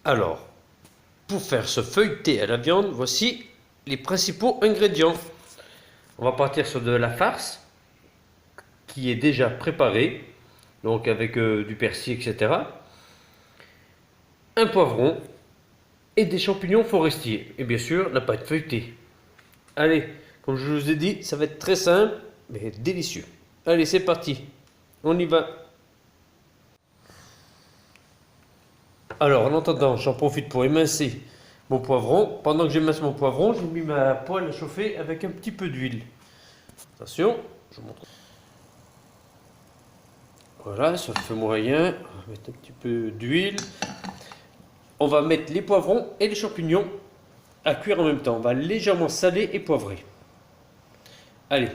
Alors, pour faire ce feuilleté à la viande, voici les principaux ingrédients. On va partir sur de la farce qui est déjà préparée, donc avec du persil, etc. Un poivron et des champignons forestiers. Et bien sûr, la pâte feuilletée. Allez, comme je vous ai dit, ça va être très simple, mais délicieux. Allez, c'est parti. On y va. Alors, en attendant, j'en profite pour émincer mon poivron. Pendant que j'émince mon poivron, j'ai mis ma poêle à chauffer avec un petit peu d'huile. Attention, je vous montre. Voilà, ça fait moyen. On va mettre un petit peu d'huile. On va mettre les poivrons et les champignons à cuire en même temps. On va légèrement saler et poivrer. Allez.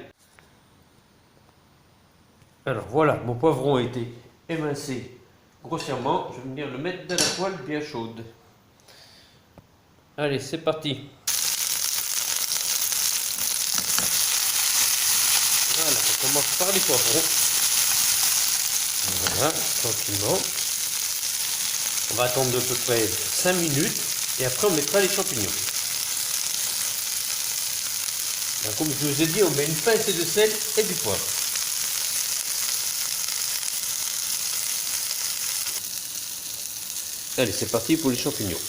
Alors voilà, mon poivron a été émincé grossièrement. Je vais venir le mettre dans la poêle bien chaude. Allez, c'est parti. Voilà, on commence par les poivrons. Voilà, tranquillement. On va attendre à peu près 5 minutes et après on mettra les champignons. Alors, comme je vous ai dit, on met une pincée de sel et du poivre. Allez, c'est parti pour les champignons.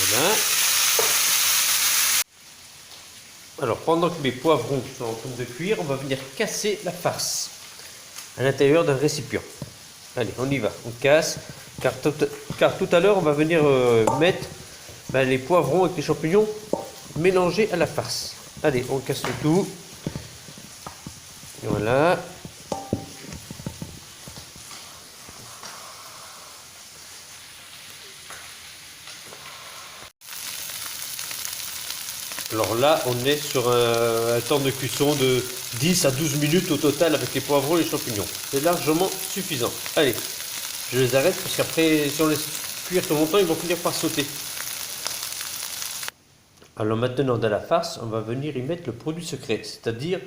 Voilà. Alors, pendant que mes poivrons sont en train de cuire, on va venir casser la farce à l'intérieur d'un récipient. Allez, on y va, on casse, car tout à l'heure, on va venir mettre les poivrons avec les champignons mélangés à la farce. Allez, on casse le tout. Voilà. Alors là, on est sur un temps de cuisson de 10 à 12 minutes au total avec les poivrons et les champignons. C'est largement suffisant. Allez, je les arrête parce qu'après, si on laisse cuire trop longtemps, ils vont finir par sauter. Alors maintenant, dans la farce, on va venir y mettre le produit secret, c'est-à-dire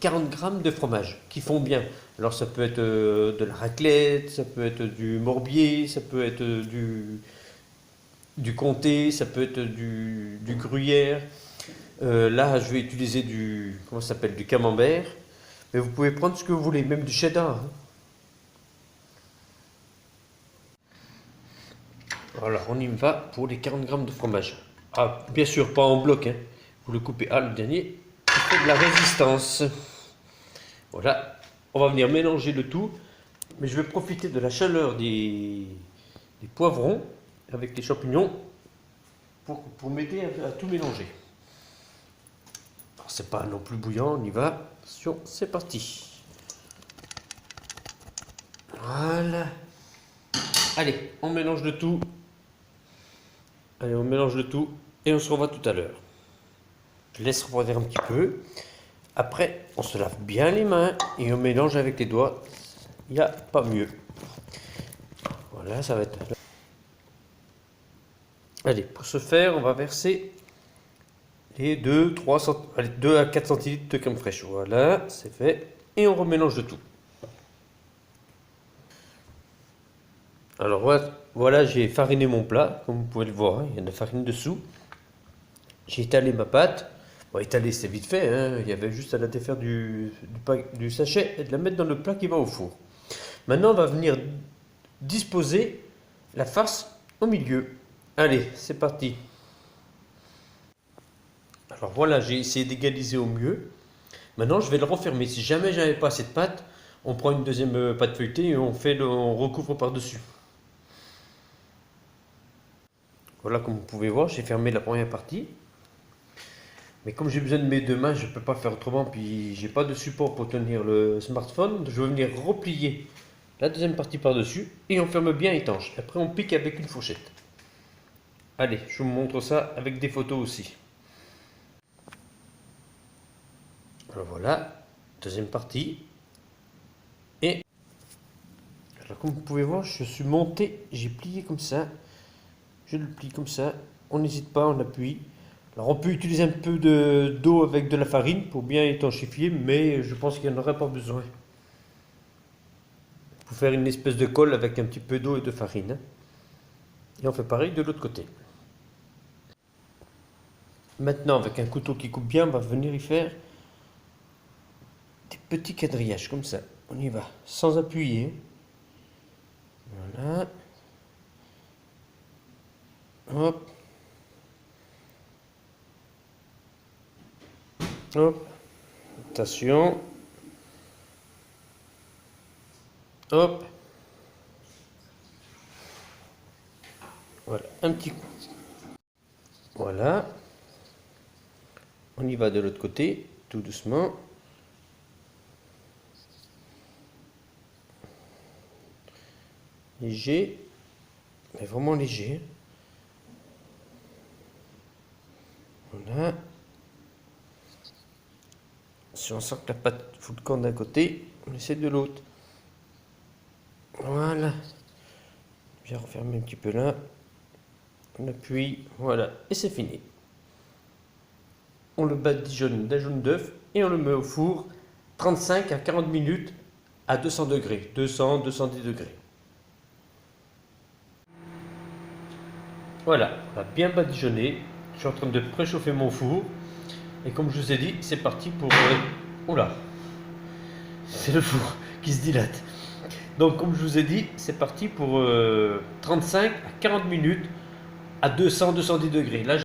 40 grammes de fromage qui font bien. Alors ça peut être de la raclette, ça peut être du morbier, ça peut être du comté, ça peut être du gruyère. Là, je vais utiliser comment ça s'appelle, du camembert. Mais vous pouvez prendre ce que vous voulez, même du cheddar. Hein. Voilà, on y va pour les 40 grammes de fromage. Ah, bien sûr, pas en bloc. Hein. Vous le coupez. Ah, le dernier, il fait de la résistance. Voilà, on va venir mélanger le tout. Mais je vais profiter de la chaleur des poivrons avec les champignons pour m'aider à tout mélanger. C'est pas non plus bouillant, on y va. Attention, c'est parti. Voilà. Allez, on mélange le tout. Allez, on mélange le tout et on se revoit tout à l'heure. Je laisse refroidir un petit peu. Après, on se lave bien les mains et on mélange avec les doigts. Il n'y a pas mieux. Voilà, ça va être... Allez, pour ce faire, on va verser les 2 à 4 centilitres de crème fraîche. Voilà, c'est fait. Et on remélange le tout. Alors voilà, j'ai fariné mon plat, comme vous pouvez le voir, hein, il y a de la farine dessous. J'ai étalé ma pâte. Bon, étaler c'est vite fait, hein, il y avait juste à la défaire du sachet et de la mettre dans le plat qui va au four. Maintenant, on va venir disposer la farce au milieu. Allez, c'est parti. Alors voilà, j'ai essayé d'égaliser au mieux. Maintenant, je vais le refermer. Si jamais j'avais pas assez de pâte, on prend une deuxième pâte feuilletée et on recouvre par-dessus. Voilà, comme vous pouvez voir, j'ai fermé la première partie. Mais comme j'ai besoin de mes deux mains, je ne peux pas faire autrement. Puis j'ai pas de support pour tenir le smartphone. Je vais venir replier la deuxième partie par-dessus et on ferme bien étanche. Après, on pique avec une fourchette. Allez, je vous montre ça avec des photos aussi. Alors voilà, deuxième partie. Et alors comme vous pouvez voir, je suis monté, j'ai plié comme ça. Je le plie comme ça. On n'hésite pas, on appuie. Alors on peut utiliser un peu d'eau avec de la farine pour bien étanchifier, mais je pense qu'il n'y en aurait pas besoin. Pour faire une espèce de colle avec un petit peu d'eau et de farine. Et on fait pareil de l'autre côté. Maintenant, avec un couteau qui coupe bien, on va venir y faire des petits quadrillages comme ça. On y va sans appuyer. Voilà. Hop. Hop. Attention. Hop. Voilà. Un petit coup. Voilà. On y va de l'autre côté, tout doucement. Léger. Mais vraiment léger. Voilà. Si on sent que la pâte fout le camp d'un côté, on essaie de l'autre. Voilà. Bien refermer un petit peu là. On appuie. Voilà. Et c'est fini. On le badigeonne d'un jaune d'œuf et on le met au four 35 à 40 minutes à 200 degrés. 200-210 degrés. Voilà. On va bien badigeonner. Je suis en train de préchauffer mon four. Et comme je vous ai dit, c'est parti pour... Oula. C'est le four qui se dilate. Donc, comme je vous ai dit, c'est parti pour 35 à 40 minutes à 200-210 degrés. Là,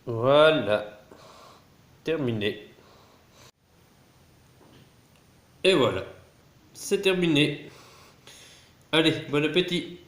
voilà, terminé. Et voilà, c'est terminé. Allez, bon appétit.